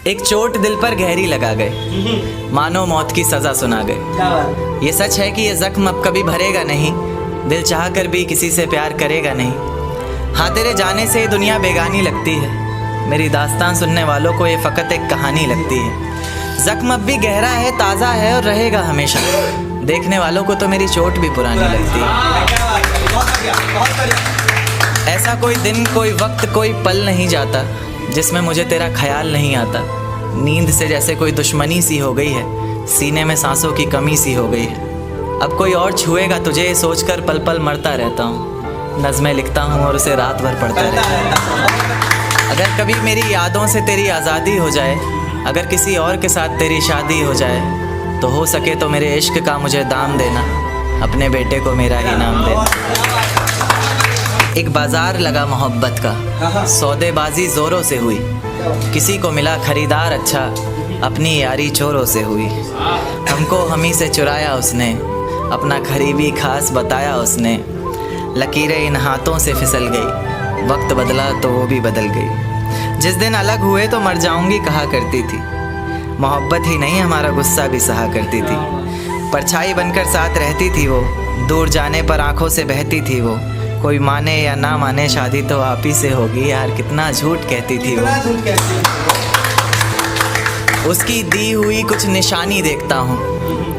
एक चोट दिल पर गहरी लगा गए, मानो मौत की सजा सुना गए। ये सच है कि ये जख्म अब कभी भरेगा नहीं, दिल चाह कर भी किसी से प्यार करेगा नहीं। हाँ, तेरे जाने से ये दुनिया बेगानी लगती है, मेरी दास्तान सुनने वालों को ये फ़कत एक कहानी लगती है। जख्म अब भी गहरा है, ताज़ा है और रहेगा हमेशा, देखने वालों को तो मेरी चोट भी पुरानी लगती है। ऐसा कोई दिन, कोई वक्त, कोई पल नहीं जाता जिसमें मुझे तेरा ख्याल नहीं आता। नींद से जैसे कोई दुश्मनी सी हो गई है, सीने में सांसों की कमी सी हो गई है। अब कोई और छुएगा तुझे सोचकर पल पल मरता रहता हूँ, नज़में लिखता हूँ और उसे रात भर पढ़ता रहता हूँ। अगर कभी मेरी यादों से तेरी आज़ादी हो जाए, अगर किसी और के साथ तेरी शादी हो जाए, तो हो सके तो मेरे इश्क का मुझे दाम देना, अपने बेटे को मेरा ही नाम देना। एक बाजार लगा मोहब्बत का, सौदेबाजी ज़ोरों से हुई, किसी को मिला खरीदार अच्छा, अपनी यारी चोरों से हुई। हमको हमी से चुराया उसने, अपना करीबी खास बताया उसने। लकीरें इन हाथों से फिसल गई, वक्त बदला तो वो भी बदल गई। जिस दिन अलग हुए तो मर जाऊंगी कहा करती थी, मोहब्बत ही नहीं हमारा गुस्सा भी सहा करती थी। परछाई बनकर साथ रहती थी वो, दूर जाने पर आंखों से बहती थी वो। कोई माने या ना माने शादी तो आप ही से होगी, यार कितना झूठ कहती थी वो। उसकी दी हुई कुछ निशानी देखता हूँ,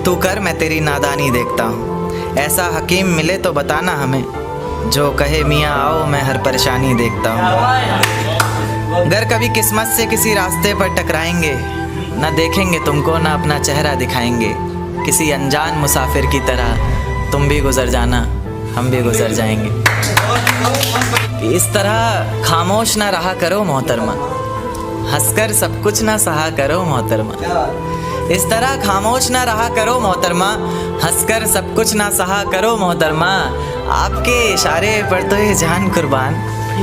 तू कर मैं तेरी नादानी देखता हूँ। ऐसा हकीम मिले तो बताना हमें, जो कहे मियाँ आओ मैं हर परेशानी देखता हूँ। अगर कभी किस्मत से किसी रास्ते पर टकराएंगे, ना देखेंगे तुमको ना अपना चेहरा दिखाएंगे। किसी अनजान मुसाफिर की तरह तुम भी गुजर जाना, हम भी गुजर जाएंगे। इस तरह खामोश ना रहा करो मोहतरमा, हंसकर सब कुछ ना सहा करो मोहतरमा। इस तरह खामोश ना रहा करो मोहतरमा, हंसकर सब कुछ ना सहा करो मोहतरमा। आपके इशारे पर तो ये जान कुर्बान,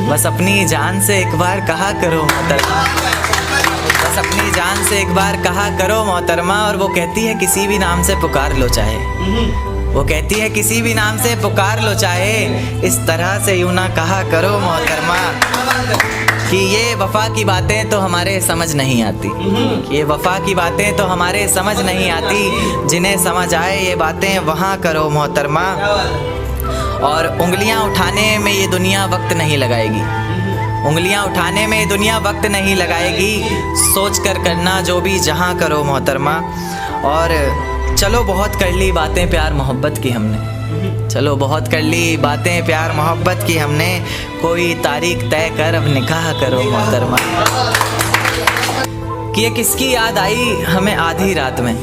बस अपनी जान से एक बार कहा करो मोहतरमा। बस अपनी जान से एक बार कहा करो मोहतरमा। और वो कहती है किसी भी नाम से पुकार लो चाहे, वो कहती है किसी भी नाम से पुकार लो चाहे। इस तरह से यूं ना कहा करो मोहतरमा, कि ये वफ़ा की बातें तो हमारे समझ नहीं आती, ये वफ़ा की बातें तो हमारे समझ नहीं आती। जिन्हें समझ आए ये बातें वहाँ करो मोहतरमा। और उंगलियाँ उठाने में ये दुनिया वक्त नहीं लगाएगी, उंगलियाँ उठाने में ये दुनिया वक्त नहीं लगाएगी। सोच कर करना जो भी जहाँ करो मोहतरमा। और चलो बहुत कर ली बातें प्यार मोहब्बत की हमने, चलो बहुत कर ली बातें प्यार मोहब्बत की हमने। कोई तारीख तय कर अब निकाह करो मोहतरमा। कि ये किसकी याद आई हमें आधी रात में,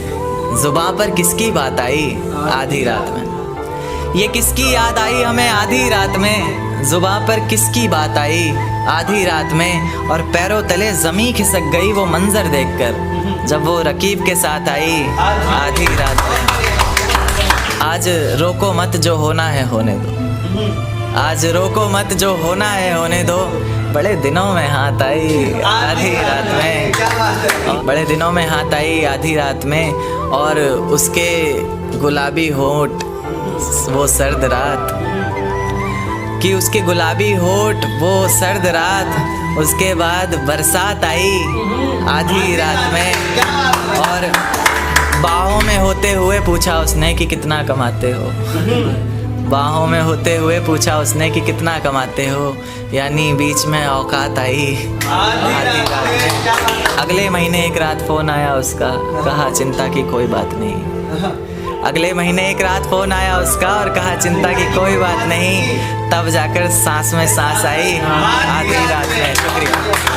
जुबां पर किसकी बात आई आधी रात में। ये किसकी याद आई हमें आधी रात में, जुबां पर किसकी बात आई आधी रात में। और पैरों तले ज़मीं खिसक गई वो मंजर देखकर, जब वो रकीब के साथ आई आधी रात में। आज रोको मत जो होना है होने दो, आज रोको मत जो होना है होने दो। बड़े दिनों में हाथ आई आधी रात में, बड़े दिनों में हाथ आई आधी रात में। और उसके गुलाबी होंठ वो सर्द रात, कि उसके गुलाबी होठ वो सर्द रात। उसके बाद बरसात आई आधी रात में। और बाहों में होते हुए पूछा उसने कि कितना कमाते हो, बाहों में होते हुए पूछा उसने कि कितना कमाते हो। यानी बीच में औकात आई आधी रात में। अगले महीने एक रात फ़ोन आया उसका, कहा चिंता की कोई बात नहीं। अगले महीने एक रात फ़ोन आया उसका और कहा चिंता की कोई बात नहीं। तब जाकर सांस में सांस आई आधी रात में। शुक्रिया।